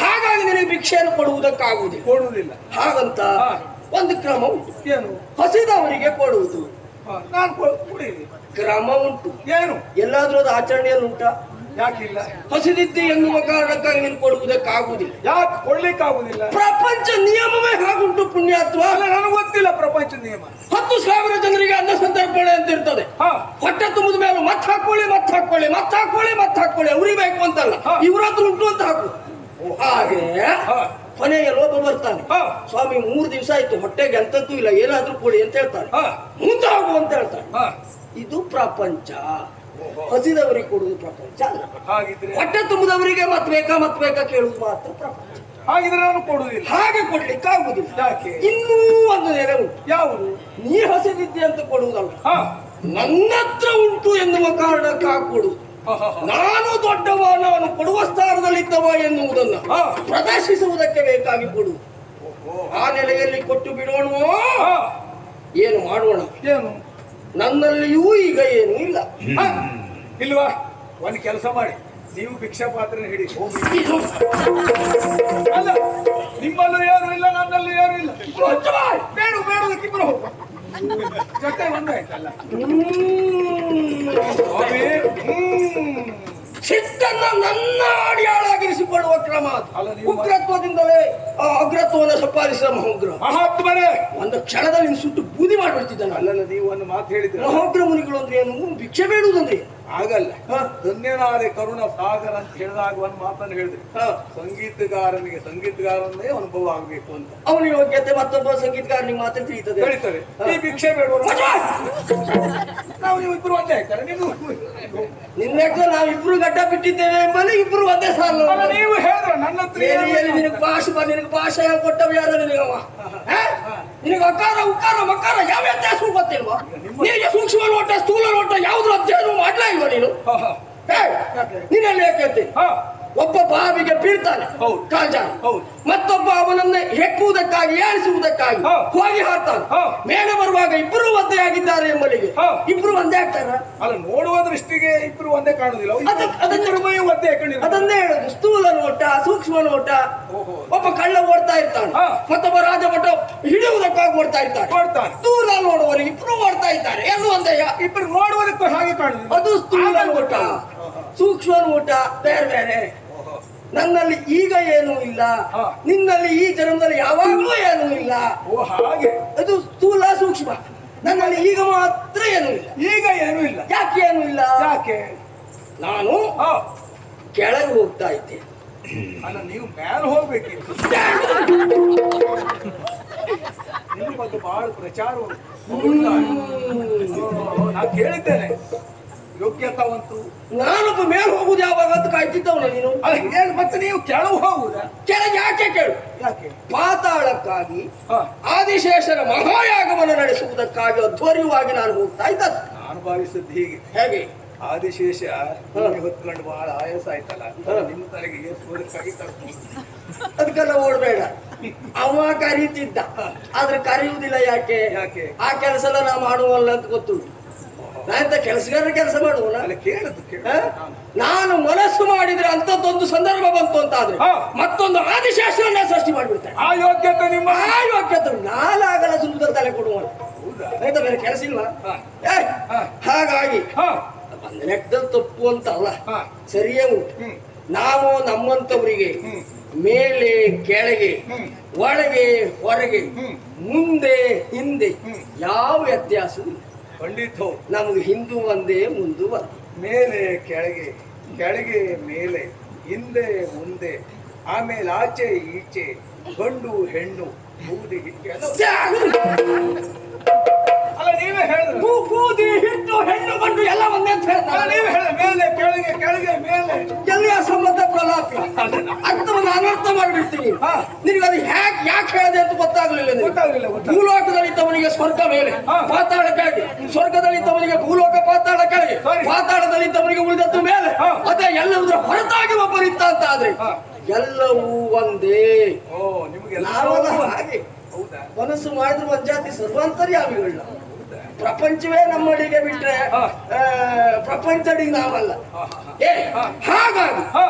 ಹಾಗಾಗಿ ನಿನಗೆ ಭಿಕ್ಷೆಯನ್ನು ಕೊಡುವುದಿಲ್ಲ. ಹಾಗಂತ ಒಂದು ಕ್ರಮ ಉಂಟು. ಏನು? ಹಸಿದವರಿಗೆ ಕೊಡುವುದು. ನಾನು ಕೊಡಿರಿ. ಕ್ರಮ ಉಂಟು. ಏನು? ಎಲ್ಲಾದ್ರೂ ಅದು ಆಚರಣೆಯಲ್ಲಿ ಉಂಟಾ? ಯಾಕಿಲ್ಲ? ಹಸಿದಿದ್ದೆ ಎನ್ನುವ ಕಾರಣಕ್ಕಾಗಿ ನೀನು ಕೊಡುವುದಕ್ಕಾಗುವುದಿಲ್ಲ. ಯಾಕೆ ಕೊಡ್ಲಿಕ್ಕಾಗುದಿಲ್ಲ? ಪ್ರಪಂಚ ನಿಯಮವೇ ಹಾಗುಂಟು ಪುಣ್ಯಾತ್ವ. ನನಗೆ ಗೊತ್ತಿಲ್ಲ ಪ್ರಪಂಚ ನಿಯಮ. 10,000 ಜನರಿಗೆ ಅನ್ನ ಸಂತರ್ಪಣೆ ಅಂತ ಇರ್ತದೆ. ಹೊಟ್ಟೆ ತುಂಬಿದ ಮೇಲೆ ಮತ್ ಹಾಕೊಳ್ಳಿ, ಮತ್ ಹಾಕೊಳ್ಳಿ, ಮತ್ ಹಾಕೊಳ್ಳಿ, ಮತ್ ಹಾಕೊಳ್ಳಿ. ಅವ್ರಿಗೆ ಬೇಕು ಅಂತಲ್ಲ, ಇವ್ರ ಹತ್ರ ಉಂಟು ಅಂತ ಹಾಕು. ಹಾಗೆ ಕೊನೆಯಲ್ಲಿ ಒಬ್ಬ ಬರ್ತಾನೆ, ಸ್ವಾಮಿ 3 ದಿವಸ ಆಯ್ತು ಹೊಟ್ಟೆಗೆ ಎಂತದ್ದು ಇಲ್ಲ, ಏನಾದ್ರೂ ಕೊಡಿ ಅಂತ ಹೇಳ್ತಾನೆ. ಮುಂದೆ ಹೋಗು ಅಂತ ಹೇಳ್ತಾನೆ. ಇದು ಪ್ರಪಂಚ. ಹಸಿದವರಿಗೆ ಕೊಡುವುದು ಪ್ರಪಂಚ ಅಲ್ಲ. ಹಾಗಿದ್ರೆ ಹೊಟ್ಟೆ ತುಂಬುದವರಿಗೆ ಮತ್ ಬೇಕಾ ಕೇಳುವುದು ಮಾತ್ರ ಪ್ರಪಂಚ. ಹಾಗಿದ್ರೆ ನಾನು ಕೊಡುವುದಿಲ್ಲ. ಹಾಗೆ ಕೊಡ್ಲಿಕ್ಕೆ ಆಗುದಿಲ್ಲ. ಯಾಕೆ? ಇನ್ನೂ ಒಂದು ನೆಲೆ ಉಂಟು. ಯಾವುದು? ನೀ ಹಸಿದಿದ್ದೆ ಅಂತ ಕೊಡುವುದಲ್ಲ, ನನ್ನ ಹತ್ರ ಉಂಟು ಎನ್ನುವ ಕಾರಣಕ್ಕೆ ಕೊಡುವುದು. ನಾನು ದೊಡ್ಡವ, ನಾನು ಕೊಡುವ ಸ್ಥಾನದಲ್ಲಿದ್ದವ ಎನ್ನುವುದನ್ನು ಪ್ರದರ್ಶಿಸುವುದಕ್ಕೆ ಬೇಕಾಗಿ ಕೊಡುವುದು. ಆ ನೆಲೆಯಲ್ಲಿ ಕೊಟ್ಟು ಬಿಡೋಣವೋ? ಏನು ಮಾಡೋಣ? ಏನು? ನನ್ನಲ್ಲಿಯೂ ಈಗ ಏನೂ ಇಲ್ಲ. ಇಲ್ವಾ? ಒಂದು ಕೆಲಸ ಮಾಡಿ, ನೀವು ಭಿಕ್ಷಾ ಪಾತ್ರ ಹಿಡಿ. ಅಲ್ಲ, ನಿಮ್ಮಲ್ಲೂ ಯಾರು ಇಲ್ಲ, ನನ್ನಲ್ಲೂ ಯಾರು ಇಲ್ಲ. ಬೇಡದಕ್ಕಿಬ್ಬರು ಹೋಗುವ ಜೊತೆ ಒಂದಾಯ್ತಲ್ಲ. ಸಿಟ್ಟನ್ನ ನನ್ನ ಅಡಿಯಾಳಾಗಿರಿಸಿಕೊಳ್ಳುವ ಕ್ರಮ ಅದು. ಉಗ್ರತ್ವದಿಂದಲೇ ಆ ಅಗ್ರತ್ವವನ್ನು ಸಂಪಾದಿಸಿದ ಮಹಾತ್ಮರೇ, ಒಂದು ಕ್ಷಣದಲ್ಲಿ ಸುಟ್ಟು ಬೂದಿ ಮಾಡ್ಬಿಡ್ತಿದ್ದ ನಾನು. ಅಲ್ಲಲ್ಲ, ನೀವು ಒಂದು ಮಾತು ಹೇಳಿದ್ರೆ ಮಹೋಗ್ರ ಮುನಿಗಳು ಅಂದ್ರೆ ಏನು? ಭಿಕ್ಷೆ ಬೇಡುವುದಂದ್ರೆ ಆಗಲ್ಲ. ಧನ್ಯನಾದೆ ಕರುಣ ಸಾಗರ ಅಂತ ಹೇಳಿದಾಗ ಒಂದು ಮಾತನ್ನು ಹೇಳಿದ್ರೆ, ಸಂಗೀತಗಾರನಿಗೆ ಸಂಗೀತಗಾರನೇ ಅನುಭವ ಆಗ್ಬೇಕು ಅಂತ. ಅವನ ಯೋಗ್ಯತೆ ಮತ್ತೊಬ್ಬ ಸಂಗೀತಗಾರನಿಗೆ ಮಾತ್ರ ತಿಳಿತದೆ. ಹೇಳ್ತಾರೆ ಈ ಭಿಕ್ಷೆ ಬೇಡುವರು ನಾವು ನೀವು ಇಬ್ರು ಒಂದೇ ಆಗ್ತಾರೆ. ನೀವು ನಿನ್ನೆ ನಾವಿಬ್ರು ಗಡ್ಡ ಬಿಟ್ಟಿದ್ದೇವೆ ಎಂಬಲ್ಲಿ ಇಬ್ರು ಒಂದೇ ಸಾಲು. ನೀವು ಹೇಳಿದ್ರೆ ನನ್ನ ಹತ್ರ ನಿನಗೆ ಭಾಷೆ ಕೊಟ್ಟವ ಯಾರು ನಿನಗವ? ನಿನಗೆ ಅಕಾರ ಉಕಾರ ಮಕಾರ ಯಾವ ವ್ಯತ್ಯಾಸ ಗೊತ್ತಿಲ್ವಾ? ನಿನಗೆ ಸೂಕ್ಷ್ಮ ನೋಟ ಸ್ಥೂಲ ನೋಟ ಯಾವ್ದು ಅಧ್ಯಯನ ಮಾಡ್ಲಾ ಇಲ್ವಾ ನೀನು? ನಿನ್ನಲ್ಲಿ ಯಾಕೆ ಹೇಳ್ತೀನಿ, ಒಬ್ಬ ಬಾವಿಗೆ ಬೀಳ್ತಾನೆ ಕಾಲ್ಜಾರ, ಮತ್ತೊಬ್ಬ ಅವನನ್ನ ಹೆಕ್ಕುವುದಕ್ಕಾಗಿ ಏರಿಸುವುದಕ್ಕಾಗಿ ಹೋಗಿ ಹಾರ್ತಾನೆ. ಮೇಲೆ ಬರುವಾಗ ಇಬ್ಬರು ಒಂದೇ ಆಗಿದ್ದಾರೆ ಎಂಬಲಿಗೆ ಇಬ್ರು ಒಂದೇ ಆಗ್ತಾರ? ಅಲ್ಲ, ನೋಡುವ ದೃಷ್ಟಿಗೆ ಇಬ್ರು ಒಂದೇ ಕಾಣುದಿಲ್ಲ. ಅದನ್ನೇ ಹೇಳುದು, ಸ್ಥೂಲ ನೋಟ ಸೂಕ್ಷ್ಮ ನೋಟ. ಒಬ್ಬ ಕಳ್ಳ ಓಡ್ತಾ ಇರ್ತಾನೆ, ಮತ್ತೊಬ್ಬ ರಾಜಭಟ ಹಿಡಿಯುವುದಕ್ಕಾಗಿ ಓಡ್ತಾ ಇರ್ತಾನೆ. ಸ್ಥೂಲ ನೋಡುವವರು ಇಬ್ರು ಓಡ್ತಾ ಇದ್ದಾರೆ, ಏನು ಒಂದೇ. ಇಬ್ರು ನೋಡುವುದಕ್ಕೂ ಹಾಗೆ ಕಾಣುದು. ಅದು ಸ್ಥೂಲ ನೋಟ. ಸೂಕ್ಷ್ಮ ನೋಟ ಬೇರೆ ಬೇರೆ. ನನ್ನಲ್ಲಿ ಈಗ ಏನೂ ಇಲ್ಲ, ನಿನ್ನಲ್ಲಿ ಈ ಜನ್ಮದಲ್ಲಿ ಯಾವಾಗಲೂ ಏನೂ ಇಲ್ಲ. ಹಾಗೆ ಅದು ಸ್ಥೂಲ ಸೂಕ್ಷ್ಮ. ನನ್ನಲ್ಲಿ ಈಗ ಮಾತ್ರ ಏನೂ ಇಲ್ಲ. ಈಗ ಏನೂ ಇಲ್ಲ. ಯಾಕೆ ಏನೂ ಇಲ್ಲ? ಯಾಕೆ? ನಾನು ಕೆಳಗೆ ಹೋಗ್ತಾ ಇದ್ದೆ. ಅಲ್ಲ, ನೀವು ಮೇಲೆ ಹೋಗ್ಬೇಕಿತ್ತು. ನಿಮ್ಮ ಬಗ್ಗೆ ಬಹಳ ಪ್ರಚಾರ ನಾನು ಕೇಳಿದ್ದೇನೆ. ಯೋಗ್ಯತಾವಂತರು ನಾನೊಬ್ಬ ಮೇಲೆ ಹೋಗುದು ಯಾವಾಗ ಅಂತ ಕಾಯ್ತಿದ್ದವನ ನೀನು. ಮತ್ತೆ ನೀವು ಕೆಳಗೆ ಹೋಗುದ? ಕೆಳಗೆ ಯಾಕೆ ಕೇಳು? ಯಾಕೆ? ಪಾತಾಳಕ್ಕಾಗಿ ಆದಿಶೇಷರ ಮಹಾಯಾಗವನ್ನು ನಡೆಸುವುದಕ್ಕಾಗಿ ಅಧ್ವರ್ಯವಾಗಿ ನಾನು ಹೋಗ್ತಾ ಇದ್ದ. ನಾನು ಭಾವಿಸಿದ್ದು ಹೀಗೆ, ಹೇಗೆ ಆದಿಶೇಷ ಹೊತ್ಕೊಂಡು ಬಹಳ ಆಯಾಸ ಆಯ್ತಲ್ಲ, ನಿಮ್ಮ ತಲೆಗೆ ಏರ್ಸೋದಕ್ಕಾಗಿ ಕರ್ಕೊಂಡು. ಅದಕ್ಕೆಲ್ಲ ಓಡಬೇಡ. ಅವ ಕರೀತಿದ್ದ, ಆದ್ರೆ ಕರೆಯುವುದಿಲ್ಲ. ಯಾಕೆ? ಆ ಕೆಲಸ ಎಲ್ಲ ನಾ ಮಾಡುವಲ್ಲ ಅಂತ ಗೊತ್ತುಂಟು. ನಾನಂತ ಕೆಲಸಗಾರ ಕೆಲಸ ಮಾಡುವಲ್ಲ. ನಾನು ಮನಸ್ಸು ಮಾಡಿದ್ರೆ ಅಂತದ್ದೊಂದು ಸಂದರ್ಭ ಬಂತು ಅಂತ ಆದ್ರೆ ಮತ್ತೊಂದು ಆದಿಶಾಸ್ತ್ರವನ್ನ ಸೃಷ್ಟಿ ಮಾಡಿಬಿಡ್ತೇನೆ. ಆ ಯೋಗ್ಯತೆ ನಿಮ್ಮ ನಾಲಾಗಲ್ಲ ಸುಂದರ ತಲೆ ಕೊಡುವ ಆಯ್ತಾ, ಬೇರೆ ಕೆಲಸ ಇಲ್ವಾ? ಹಾಗಾಗಿ ಒಂದು ಲೆಕ್ಕದಲ್ಲಿ ತಪ್ಪು ಅಂತ ಅಲ್ಲ, ಸರಿಯೇ ಉಂಟು. ನಾವು ನಮ್ಮಂತವರಿಗೆ ಮೇಲೆ ಕೆಳಗೆ ಒಳಗೆ ಹೊರಗೆ ಮುಂದೆ ಹಿಂದೆ ಯಾವ ವ್ಯತ್ಯಾಸವೂ ಇಲ್ಲ. ಖಂಡಿತ ನಮ್ಗೆ ಹಿಂದೂ ಒಂದೇ ಮುಂದೆ ಒಂದೇ. ಮೇಲೆ ಕೆಳಗೆ, ಕೆಳಗೆ ಮೇಲೆ, ಹಿಂದೆ ಮುಂದೆ, ಆಮೇಲೆ ಆಚೆ ಈಚೆ, ಗಂಡು ಹೆಣ್ಣು, ಬೂದಿ ಅಲ್ಲ ನೀವೇ ಹೇಳಿದ್ರೆ ಬೂದಿ ಹಿಟ್ಟು ಹೆಣ್ಣು ಗಂಡು ಎಲ್ಲ ಒಂದೇ ಅಂತ ಹೇಳ್ತಾರೆ. ನೀವೇ ಹೇಳ ಮೇಲೆ ಕೆಳಗೆ, ಕೆಳಗೆ ಮೇಲೆ, ಎಲ್ಲ ಸಂಬಂಧ ಪ್ರಲಾಪ ಅರ್ಥವನ್ನು ಅನರ್ಥ ಮಾಡಿಬಿಡ್ತೀನಿ. ನಿನಗೆ ಅದು ಯಾಕೆ ಹೇಳಿದೆ ಅಂತ ಗೊತ್ತಾಗ್ಲಿಲ್ಲ. ಭೂಲೋಕದಲ್ಲಿದ್ದವನಿಗೆ ಸ್ವರ್ಗ ಮೇಲೆ, ಪಾತಾಳ ಕೆಳಗೆ, ಸ್ವರ್ಗದಲ್ಲಿದ್ದವನಿಗೆ ಭೂಲೋಕ ಪಾತಾಳ ಕೆಳಗೆ, ಪಾತಾಳದಲ್ಲಿದ್ದವನಿಗೆ ಉಳಿದದ್ದು ಮೇಲೆ. ಅದೇ ಎಲ್ಲವುದರ ಹೊರತಾಗಿ ಒಬ್ಬರಿದ್ದ ಅಂತ ಆದ್ರೆ ಎಲ್ಲವೂ ಒಂದೇ. ಹಾಗೆ ಮನಸ್ಸು ಮಾಡಿದ್ರೆ ಒಂದ್ ಜಾತಿ ಸರ್ವಾಂತರ್ಯಾಮಿಗಳನ್ನ. ಪ್ರಪಂಚವೇ ನಮ್ಮಡಿಗೆ ಬಿಟ್ರೆ ಪ್ರಪಂಚಡಿಗೆ ನಾವಲ್ಲ. ಹಾಗಾಗಿ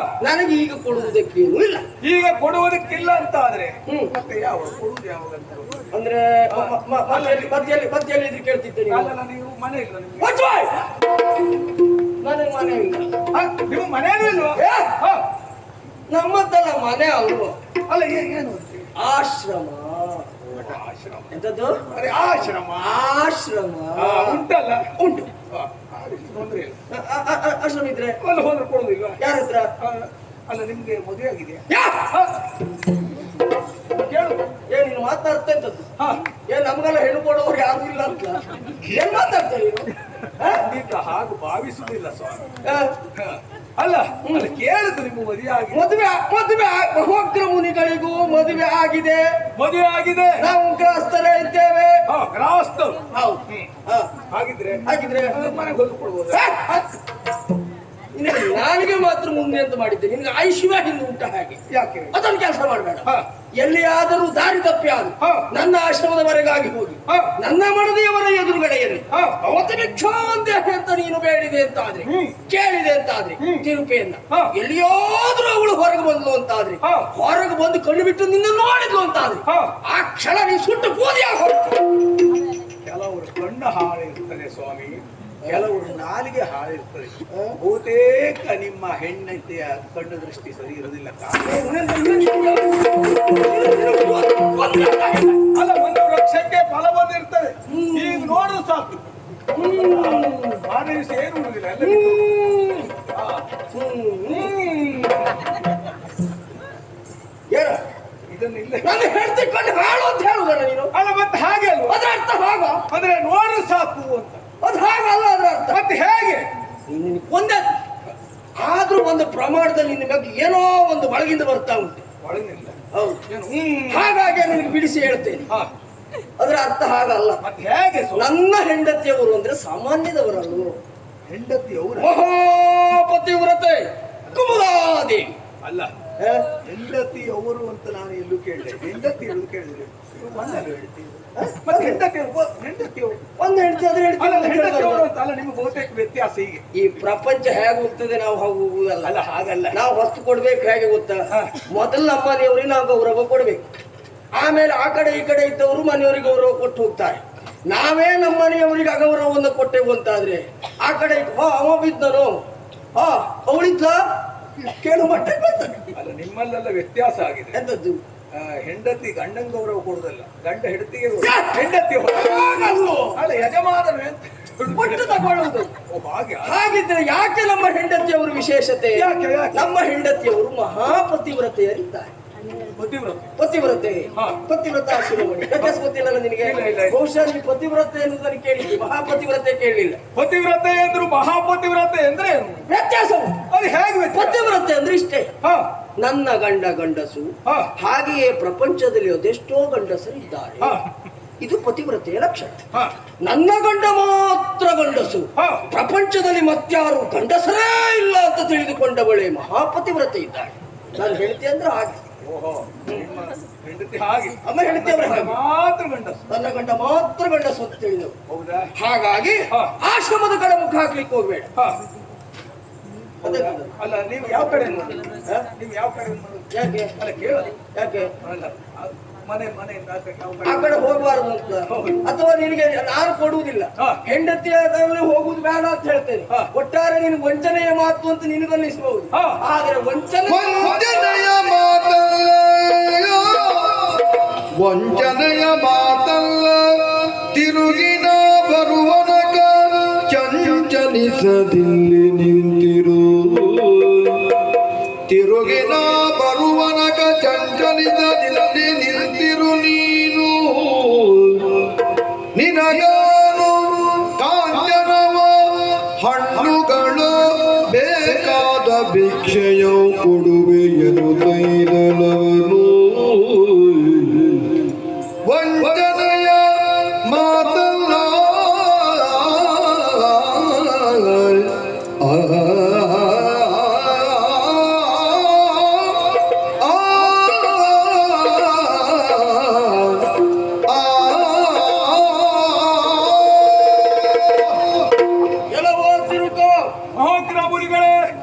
ನನಗೆ ಈಗ ಕೊಡುವುದಕ್ಕೇನು ಇಲ್ಲ. ಈಗ ಕೊಡುವುದಕ್ಕಿಲ್ಲ ಅಂತ ಆದ್ರೆ ಮತ್ತೆ ಯಾವ ಕೊಡುವುದು ಯಾವಾಗ ಅಂದ್ರೆ ಮಧ್ಯೆಯಲ್ಲಿ ಇದ್ರೆ ಕೇಳ್ತಿದ್ದೇನೆ. ನೀವು ಮನೆ ಇಲ್ಲ ನಿಮ್ಗೆ? ನನಗೆ ಮನೆ ಇಲ್ಲ. ನೀವು ಮನೆಯೂ ಇಲ್ವಾ? ನಮ್ಮದ್ದಲ್ಲ ಮನೆ ಅಲ್ವ. ಅಲ್ಲ ಏನು? ಆಶ್ರಮ. ಆಶ್ರಮ ಎಂತದ್ದು? ಅದೇ ಆಶ್ರಮ. ಆಶ್ರಮ ಉಂಟಲ್ಲ? ಉಂಟು. ತೊಂದ್ರೆ ಇಲ್ಲ. ಆಶ್ರಮ ಇದ್ರೆ ಅಲ್ಲಿ ಹೋದ್ರೆ ಕೊಡುದಿಲ್ವಾ? ಯಾರ ಹತ್ರ? ಅಲ್ಲ ನಿಮ್ಗೆ ಮದುವೆ ಆಗಿದೆಯಾ? ಕೇಳು. ಏನ್ ನೀನು ಮಾತಾಡ್ತಾ ಇದ್ದದ್ದು? ಏನ್ ನಮ್ಗೆಲ್ಲ ಹೆಣ್ಣು ಕೊಡೋರು ಯಾರು ಇಲ್ಲ ಅಂತ ಏನ್ ಮಾತಾಡ್ತಾ ನೀನು? ಹಾಗೆ ಭಾವಿಸುದಿಲ್ಲ ಸ್ವಾಮಿ. ಅಲ್ಲ ಕೇಳುದು ನಿಮ್ಮ ಮದುವೆ ಆಗಿದೆ. ಮದುವೆ ಮಹೋಗ್ರ ಮುನಿಗಳಿಗೂ ಮದುವೆ ಆಗಿದೆ. ಮದುವೆ ಆಗಿದೆ. ನಾವು ಗ್ರಾಸ್ತರೇ ಇದ್ದೇವೆ. ಗ್ರಾಸ್ತರು. ಹೌದು. ಹಾಗಿದ್ರೆ ಮನೆಗೆ ಹೋಗಿ ಕೊಡ್ಬೋದು. ನನಗೆ ಮಾತ್ರ ಮುಂದೆ ಅಂತ ಮಾಡಿದ್ದೆ, ನಿನ್ಗೆ ಐಶ್ವರ್ಯ ಹಿಂದೆ ಉಂಟ. ಹಾಗೆ ಯಾಕೆ ಅದನ್ನು ಕೆಲಸ ಮಾಡಬೇಡ. ಎಲ್ಲಿಯಾದರೂ ದಾರಿ ತಪ್ಪಿ ಆದ್ರು ನನ್ನ ಆಶ್ರಮದವರೆಗಾಗಿ ಹೋಗಿ ನನ್ನ ಮಡದಿಯವರ ಎದುರುಗಡೆಯಲ್ಲಿ ಅವತ್ತು ಭಿಕ್ಷಾಂದೇಹ ಅಂತ ನೀನು ಬೇಡಿದೆ ಅಂತ ಆದ್ರೆ, ಕೇಳಿದೆ ಅಂತ ಆದ್ರೆ ತಿರುಪೆಯನ್ನ, ಎಲ್ಲಿಯಾದ್ರೂ ಅವಳು ಹೊರಗೆ ಬಂದ್ಲು ಅಂತ ಆದ್ರೆ, ಹೊರಗೆ ಬಂದು ಕಣ್ಣು ಬಿಟ್ಟು ನಿನ್ನ ನೋಡಿದ್ಲು ಅಂತ ಆದ್ರೆ ಆ ಕ್ಷಣ ನೀನು ಸುಟ್ಟು ಬೂದಿಯಾಗ ಹೋಗ್ತು. ಕೆಲವರು ಕಣ್ಣು ಹಾಳಿರ್ತದೆ ಸ್ವಾಮಿ, ಕೆಲವರು ನಾಲಿಗೆ ಹಾಳಿರ್ತದೆ. ಬಹುತೇಕ ನಿಮ್ಮ ಹೆಂಡತಿಯ ಕಣ್ಣು ದೃಷ್ಟಿ ಸರಿ ಇರುವುದಿಲ್ಲ. ಅಲ್ಲ, ಒಂದು ವೃಕ್ಷಕ್ಕೆ ಫಲ ಬಂದಿರ್ತದೆ, ಈಗ ನೋಡು ಸಾಕು. ಮಾನವಿಸಿ ಏನು ಉಳಿದಿಲ್ಲ ಎಲ್ಲರಿಗೂ. ಏನು ಇದನ್ನ ಇಲ್ಲ ನಾನು ಹೇಳ್ತಿಕೊಂಡು ಹಾಳು ಅಂತ ಹೇಳುದಲ್ಲ ನೀನು? ಅಲ್ಲ, ಮತ್ತೆ ಹಾಗೆ ಅಲ್ವಾ? ಅದ್ರ ಅರ್ಥ ಹಾಗ? ಅಂದ್ರೆ ನೋಡು ಸಾಕು ಅಂತ. ಅದು ಹಾಗಲ್ಲ ಅದ್ರ ಅರ್ಥ. ಮತ್ತೆ ಹೇಗೆ? ನೀನು ಒಂದೇ ಆದ್ರೂ ಒಂದು ಪ್ರಮಾಣದಲ್ಲಿ ನಿನ್ನ ಬಗ್ಗೆ ಏನೋ ಒಂದು ಒಳಗಿಂದ ಬರ್ತಾ ಉಂಟು. ಒಳಗಿಲ್ಲ. ಹೌದು. ಏನು? ಹಾಗಾಗಿ ನಿನಗೆ ಬಿಡಿಸಿ ಹೇಳ್ತೇನೆ. ಹಾ. ಅದರ ಅರ್ಥ ಹಾಗಲ್ಲ. ಮತ್ತೆ ಹೇಗೆ? ನನ್ನ ಹೆಂಡತಿಯವರು ಅಂದ್ರೆ ಸಾಮಾನ್ಯದವರಲ್ಲ, ಹೆಂಡತಿಯವರು ಮಹಾಪತಿವ್ರತೆ ಕುಮುದಾದೇವಿ. ಅಲ್ಲ, ಹೆಂಡತಿಯವರು ಅಂತ ನಾನು ಎಲ್ಲೂ ಕೇಳಿದೆ. ಹೆಂಡತಿ ಎಂದು ಕೇಳಿದ್ರೆ ಮತ್ತೆ ಹೆಂಡತಿಯವರು ಒಂದು ಹೆಂಡತಿ ಅದ್ರ ಅಲ್ಲ, ಹೆಂಡತಿ ಹೆಂಡತಿಯವರು ಅಂತ ಅಲ್ಲ. ನಿಮ್ಗೆ ಬಹುತೇಕ ವ್ಯತ್ಯಾಸ ಹೀಗೆ. ಈ ಪ್ರಪಂಚ ಹೇಗೆ ಹೋಗ್ತದೆ ನಾವು ಹೋಗುವುದಲ್ಲ. ಅಲ್ಲ, ಹಾಗಲ್ಲ. ನಾವು ವಸ್ತು ಕೊಡ್ಬೇಕು. ಹೇಗೆ ಗೊತ್ತಾ? ಮೊದಲು ನಮ್ಮ ಮನೆಯವ್ರಿಗೆ ನಾವು ಗೌರವ ಕೊಡ್ಬೇಕು, ಆಮೇಲೆ ಆ ಕಡೆ ಈ ಕಡೆ ಇದ್ದವರು ಮನೆಯವರಿಗೆ ಗೌರವ ಕೊಟ್ಟು ಹೋಗ್ತಾರೆ. ನಾವೇ ನಮ್ಮ ಮನೆಯವರಿಗೆ ಅಗೌರವವನ್ನು ಕೊಟ್ಟೆವು ಅಂತಾದ್ರೆ ಆ ಕಡೆ ಅವ ಬಿದ್ದನು, ಅವಳಿದ್ಲ ಕೇಳು ಮಟ್ಟಕ್ಕೆ ಬರ್ತಾನೆ. ಅಲ್ಲ, ನಿಮ್ಮಲ್ಲೆಲ್ಲ ವ್ಯತ್ಯಾಸ ಆಗಿದೆ. ಎಂತದ್ದು? ಹೆಂಡತಿ ಗಂಡನ ಗೌರವ ಕೊಡುದಲ್ಲ, ಗಂಡ ಹೆಂಡತಿಗೆ ಹೆಂಡತಿ ಅಲ್ಲ, ಯಜಮಾನರು ಒಟ್ಟು ತಗೊಳ್ಳುವುದು. ಹಾಗೆ. ಹಾಗಿದ್ರೆ ಯಾಕೆ ನಮ್ಮ ಹೆಂಡತಿಯವರು ವಿಶೇಷತೆ? ಯಾಕೆ? ನಮ್ಮ ಹೆಂಡತಿಯವರು ಮಹಾಪತಿವ್ರತೆಯರಿದ್ದಾರೆ. ಪತಿವ್ರತೆ, ಪತಿವ್ರತ ಶಿರೋಮಣಿ. ಗೊತ್ತಿಲ್ಲ ನಿನಗೆ? ಬಹುಶಃ ಈ ಪತಿವ್ರತೆ ಎನ್ನುವುದನ್ನು ಕೇಳಿದ್ವಿ, ಮಹಾಪತಿವ್ರತೆ ಕೇಳಲಿಲ್ಲ. ಪತಿವ್ರತೆ ಅಂದ್ರು ಮಹಾಪತಿವ್ರತೆ ಅಂದ್ರೆ ವ್ಯತ್ಯಾಸವು ಅದು ಹೇಗೆ? ಪತಿವ್ರತೆ ಅಂದ್ರೆ ಇಷ್ಟೇ, ನನ್ನ ಗಂಡ ಗಂಡಸು, ಹಾಗೆಯೇ ಪ್ರಪಂಚದಲ್ಲಿ ಅದೆಷ್ಟೋ ಗಂಡಸರಿದ್ದಾರೆ. ಇದು ಪತಿವ್ರತೆಯ ಲಕ್ಷಣ. ನನ್ನ ಗಂಡ ಮಾತ್ರ ಗಂಡಸು, ಪ್ರಪಂಚದಲ್ಲಿ ಮತ್ಯಾರು ಗಂಡಸರೇ ಇಲ್ಲ ಅಂತ ತಿಳಿದುಕೊಂಡವಳೆ ಮಹಾಪತಿವ್ರತೆ ಇದ್ದಾಳೆ. ನಾನು ಹೇಳ್ತೆ ಅಂದ್ರೆ ಹಾಗೆ. ಹೆಂಡತಿ ಹಾಗೆ, ಅಮ್ಮ ಹೆಂಡತಿಯವರು ಮಾತ್ರ ಗಂಡಸು, ನನ್ನ ಗಂಡ ಮಾತ್ರ ಗಂಡಸು ಅಂತ ತಿಳಿದವು. ಹೌದಾ? ಹಾಗಾಗಿ ಆಶ್ರಮದ ಕಡೆ ಮುಖ ಹಾಕ್ಲಿಕ್ಕೆ ಹೋಗ್ಬೇಡ. ಅಲ್ಲ, ನೀವು ಯಾವ ಕಡೆ ನೀವು ಯಾವ ಕಡೆ ಯಾಕೆ? ಅಲ್ಲ, ಕೇಳೋದು ಯಾಕೆ? ಅಲ್ಲ, ಮನೆಯಿಂದ ಆ ಕಡೆ ಹೋಗಬಾರದು ಅಂತ, ಅಥವಾ ನಿನಗೆ ನಾನು ಕೊಡುವುದಿಲ್ಲ, ಹೆಂಡತಿಯ ಹೋಗುದು ಬೇಡ ಅಂತ ಹೇಳ್ತೇನೆ. ಒಟ್ಟಾರೆ ನೀನು ವಂಚನೆಯ ಮಾತು ಅಂತ ನಿನಗನ್ನಿಸಬಹುದು. ಆದ್ರೆ ವಂಚನೆಯ ಮಾತಲ್ಲ ತಿರುಗಿನ ಬರುವನಕ ಚಂಚಲಿಸದಿಲ್ಲಿ ನಿಂತಿರು. ತಿರುಗಿನ ಬರುವನಕ ಚಂಚಲಿಸದಿಲ್ಲಿ ನಿಂತಿರು ನೀನು. ನಿನಗಾನು ಕಾಂಚನವ ಹಣ್ಣುಗಳು ಬೇಕಾದ ಭಿಕ್ಷೆಯು ಕೊಡುವೆಯನು ತೈಲವನು. ವಂಚನೆಯ ಮಾತಲ್ಲ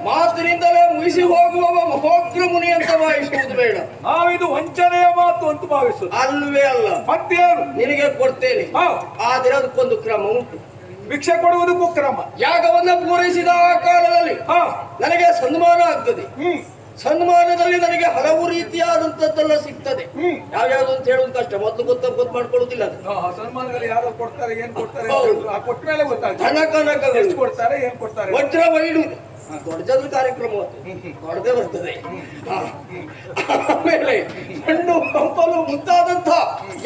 ಮಾತಿನಿಂದಲೇ ಮುಗಿಸಿ ಹೋಗುವವ ಮಹೋಗ್ರ ಮುನಿ ಅಂತ ಭಾವಿಸುವುದು ಬೇಡ. ನಾವಿದು ವಂಚನೆಯ ಮಾತು ಅಂತ ಭಾವಿಸುದು ಅಲ್ವೇ ಅಲ್ಲ. ಮತ್ತೇನು? ನಿನಗೆ ಕೊಡ್ತೇನೆ, ಆದ್ರೆ ಅದಕ್ಕೊಂದು ಕ್ರಮ ಉಂಟು. ಭಿಕ್ಷೆ ಕೊಡುವುದಕ್ಕೂ ಕ್ರಮ. ಯಾಗವನ್ನ ಪೂರೈಸಿದ ಆ ಕಾಲದಲ್ಲಿ ನನಗೆ ಸನ್ಮಾನ ಆಗ್ತದೆ. ಸನ್ಮಾನದಲ್ಲಿ ನನಗೆ ಹಲವು ರೀತಿಯಾದಂತದ್ದೆಲ್ಲ ಸಿಗ್ತದೆ. ಯಾವ್ಯಾವ್ದು ಅಂತ ಹೇಳುವುದು ಕಷ್ಟ, ಮೊದಲು ಗೊತ್ತು ಮಾಡ್ಕೊಳ್ಳುದಿಲ್ಲ. ಸನ್ಮಾನದಲ್ಲಿ ಯಾರು ಕೊಡ್ತಾರೆ, ಏನ್ ಕೊಡ್ತಾರೆ, ಕೊಟ್ಟ ಮೇಲೆ ಗೊತ್ತಾಗ್ತದೆ. ಧನ ಕನಕ ಎಷ್ಟು ಕೊಡ್ತಾರೆ, ಏನ್ ಕೊಡ್ತಾರೆ. ವಜ್ರ ವೈಡೂರ್ಯ ದೊಡ್ಡದ ಕಾರ್ಯಕ್ರಮ ದೊಡ್ಡದೇ ಬರ್ತದೆ. ಆಮೇಲೆ ಹಣ್ಣು ಹಂಪಲು ಮುಂತಾದಂತ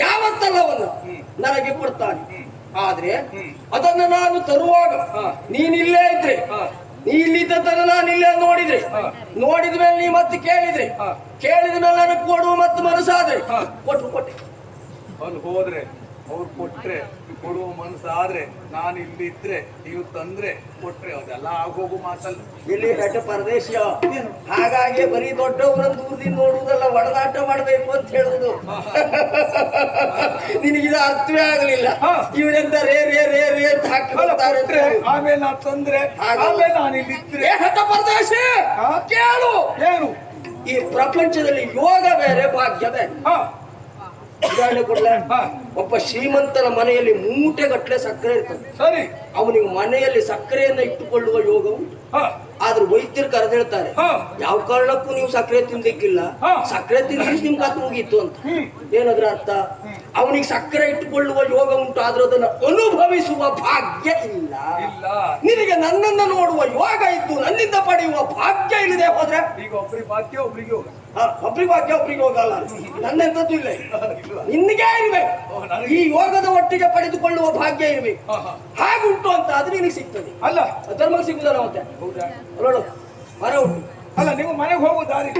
ಯಾವತ್ತಲ್ಲವನ್ನು ನನಗೆ ಕೊಡ್ತಾನೆ. ಆದ್ರೆ ಅದನ್ನ ನಾನು ತರುವಾಗ ನೀನಿಲ್ಲೇ ಇದ್ರೆ, ನೀ ಇಲ್ಲಿದ್ದದನ್ನ ನಾನು ಇಲ್ಲೇ ನೋಡಿದ್ರೆ, ನೋಡಿದ ಮೇಲೆ ನೀ ಮತ್ತೆ ಕೇಳಿದ್ರೆ, ಕೇಳಿದ ಮೇಲೆ ನನಗೆ ಕೊಡುವ ಮತ್ತೆ ಮನಸ್ಸಾದ್ರೆ ಕೊಟ್ಟೆ. ಅಲ್ಲಿ ಹೋದ್ರೆ ಅವ್ರು ಕೊಟ್ರೆ, ಕೊಡುವ ಮನಸ್ಸಾದ್ರೆ, ನಾನು ಇಲ್ಲಿ ಇದ್ರೆ ನೀವು ತಂದ್ರೆ ಕೊಟ್ರೆ, ಅದೆಲ್ಲ ಆಗೋಗು ಮಾತಲ್ಲ. ಇಲ್ಲಿ ದೊಡ್ಡ ಪರದೇಶ, ಹಾಗಾಗಿ ಬರೀ ದೊಡ್ಡವರನ್ನು ದೂರದಿಂದ ನೋಡುವುದಲ್ಲ, ಒಡನಾಟ ಮಾಡಬೇಕು ಅಂತ ಹೇಳುವುದು. ನಿನಗಿದ ಅರ್ಥವೇ ಆಗಲಿಲ್ಲ. ಇವರೆಂತ ರೇ ರೇ ರೇ ರೇ ಅಂತ ಹಾಕಿ ಆಮೇಲೆ ನಾ ತಂದ್ರೆ, ಆಮೇಲೆ ನಾನು ಇಲ್ಲಿ ಇದ್ರೆ. ಪರದೇಶ ಕೇಳು, ಏನು ಈ ಪ್ರಪಂಚದಲ್ಲಿ ಯೋಗ ಬೇರೆ ಭಾಗ್ಯ ಬೇರೆ. ಉದಾಹರಣೆ ಕೊಡ್ಲ, ಒಬ್ಬ ಶ್ರೀಮಂತನ ಮನೆಯಲ್ಲಿ ಮೂಟೆಗಟ್ಟಲೆ ಸಕ್ಕರೆ ಇರ್ತದೆ. ಸರಿ. ಅವನಿಗೆ ಮನೆಯಲ್ಲಿ ಸಕ್ಕರೆಯನ್ನ ಇಟ್ಟುಕೊಳ್ಳುವ ಯೋಗ ಉಂಟು. ಹ. ಆದ್ರೆ ವೈದ್ಯರು ಕರೆದಿರ್ತಾರೆ, ಹ. ಯಾವ ಕಾರಣಕ್ಕೂ ನೀವು ಸಕ್ಕರೆ ತಿನ್ಲಿಕ್ಕಿಲ್ಲ, ಹ. ಸಕ್ಕರೆ ತಿಂದ್ರೆ ನಿಮ್ ಕತ್ತು ಮುಗೀತು ಅಂತ. ಏನದ್ರ ಅರ್ಥ? ಅವನಿಗೆ ಸಕ್ಕರೆ ಇಟ್ಟುಕೊಳ್ಳುವ ಯೋಗ ಉಂಟು, ಆದ್ರೆ ಅದನ್ನು ಅನುಭವಿಸುವ ಭಾಗ್ಯ ಇಲ್ಲ. ಇಲ್ಲ. ನಿನಗೆ ನನ್ನನ್ನು ನೋಡುವ ಯೋಗ ಇದ್ದು ನನ್ನಿಂದ ಪಡೆಯುವ ಭಾಗ್ಯ ಇಲ್ಲದೆ ಹೋದ್ರೆ ಈಗ ಒಬ್ಬರಿಗೆ ಭಾಗ್ಯ ಒಬ್ರಿಗೆ ಹೋಗ. ಒಬ್ರಿಗೆ ಭಾಗ್ಯ ಒಬ್ರಿಗೆ ಹೋಗಲ್ಲ. ನನ್ನೆಂತದ್ದು ಇಲ್ಲ, ನಿನ್ಗೆ ಇರ್ಬೇಕು. ಓ, ನನಗೆ. ಈ ಯೋಗದ ಒಟ್ಟಿಗೆ ಪಡೆದುಕೊಳ್ಳುವ ಭಾಗ್ಯ ಇರ್ಬೇಕು. ಹ, ಹ. ಹಾಗುಂಟು ಅಂತ ಆದ್ರೆ ನಿನಗೆ ಸಿಗ್ತದೆ. ಅಲ್ಲ. ಧರ್ಮಕ್ಕೆ ಸಿಗುದಲ್ಲ ಮತ್ತೆ. ಹೌದಾ? ನೋಡು ಮರ ಉಂಟು. ಅಲ್ಲ, ನಿಮ್ಮ ಮನೆಗೆ ಹೋಗೋ ದಾರಿ.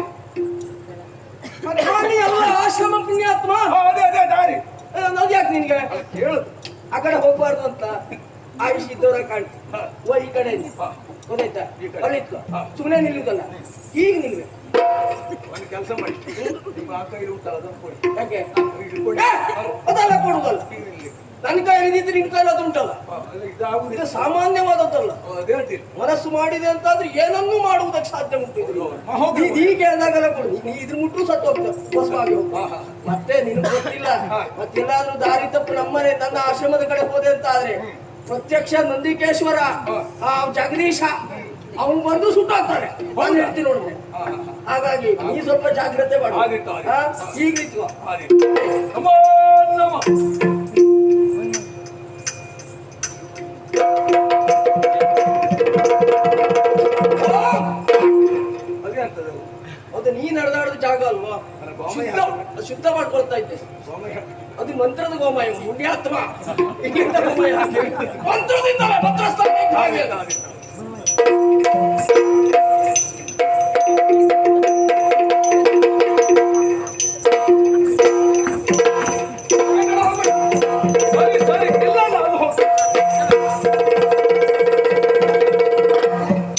ನೀ ಎಲ್ಲ ಆಶ್ರಮ ಪುಣ್ಯಾತ್ಮ. ಅದೇ ಅದೇ ದಾರಿ. ಅದು ಯಾಕೆ ನಿನ್ಗೆ ಹೇಳು. ಆ ಕಡೆ ಹೋಗ್ಬಾರ್ದು ಅಂತ ಆಯುಷ್ ಇದ್ದವರ ಕಾಣ್ತಿ. ಓ ಈ ಕಡೆ ಗೊತ್ತಾಯ್ತಾ? ಅಲ್ಲಿತ್ತು ಸುಮ್ಮನೆ ನಿಲ್ಲುದಲ್ಲ, ಈಗ ನಿಲ್ಬೇಕು. ಒಂದು ಕೆಲಸ ಮಾಡಿ, ನಿಮ್ಮ ಆ ಕೈಲಿ ಉಂಟಲ್ಲ ಅದನ್ನು ಕೊಡಿ. ಯಾಕೆ? ಇಟ್ಕೊಂಡು ಅದೆಲ್ಲ ಕೊಡುದಲ್ಲ. ಇಲ್ಲಿ. ನನ್ನ ಕೈಯಲ್ಲಿ ಇದ್ರೆ ನಿನ್ ಕೈಲಿ ಅದು ಉಂಟಲ್ಲ. ಇದಾಗುದಿಲ್ಲ. ಇದು ಸಾಮಾನ್ಯವಾದದ್ದಲ್ಲ. ಅದೇ ಹೇಳ್ತೀನಿ. ಮನಸ್ಸು ಮಾಡಿದೆ ಅಂತಾದ್ರೆ ಏನನ್ನೂ ಮಾಡುವುದಕ್ಕೆ ಸಾಧ್ಯ ಉಂಟು. ನೀ ಕೇಳಿದಾಗೆಲ್ಲ ಕೊಡು. ನೀ ಇದ್ರ ಮುಟ್ರು ಸತ್ತು ಹೋಗ್ತದೆ. ಮತ್ತೆ ನಿನ್ಗೆ ಗೊತ್ತಿಲ್ಲ, ಮತ್ತೆಲ್ಲಾದ್ರೂ ದಾರಿ ತಪ್ಪು ನಮ್ಮನೆ ನನ್ನ ಆಶ್ರಮದ ಕಡೆ ಹೋದೆ ಅಂತ ಆದ್ರೆ ಪ್ರತ್ಯಕ್ಷ ನಂದಿಕೇಶ್ವರ, ಆ ಜಗದೀಶ ಅವನು ಬಂದು ಸುಟ್ಟಾಗ್ತಾನೆ. ಬಂದು ಹೇಳ್ತೀನಿ ನೋಡ್ಬೇಕು. ಹಾಗಾಗಿ ನೀ ಸ್ವಲ್ಪ ಜಾಗ್ರತೆ ಮಾಡು. ಈಗ ನಿಂತ್ಕೋ. ನಮೋ ನಮಃ. ಅದೇ ಅಂತದ ಅದು ನೀ ನಡೆದಾಡದ ಜಾಗ ಅಲ್ವಾ? ಗೋಮಯ. ಶುದ್ಧ ಮಾಡ್ಕೊಳ್ತಾ ಇದ್ದೆ. ಗೋಮಯ. ಅದು ಮಂತ್ರದ ಗೋಮಯ, ಪುಣ್ಯಾತ್ಮ. ಇಲ್ಲಿಂದ ಗೋಮಯ ಮಂತ್ರದಿಂದಲೇ ಮಂತ್ರಸ್ಥಾನ ಹಾಗೆ.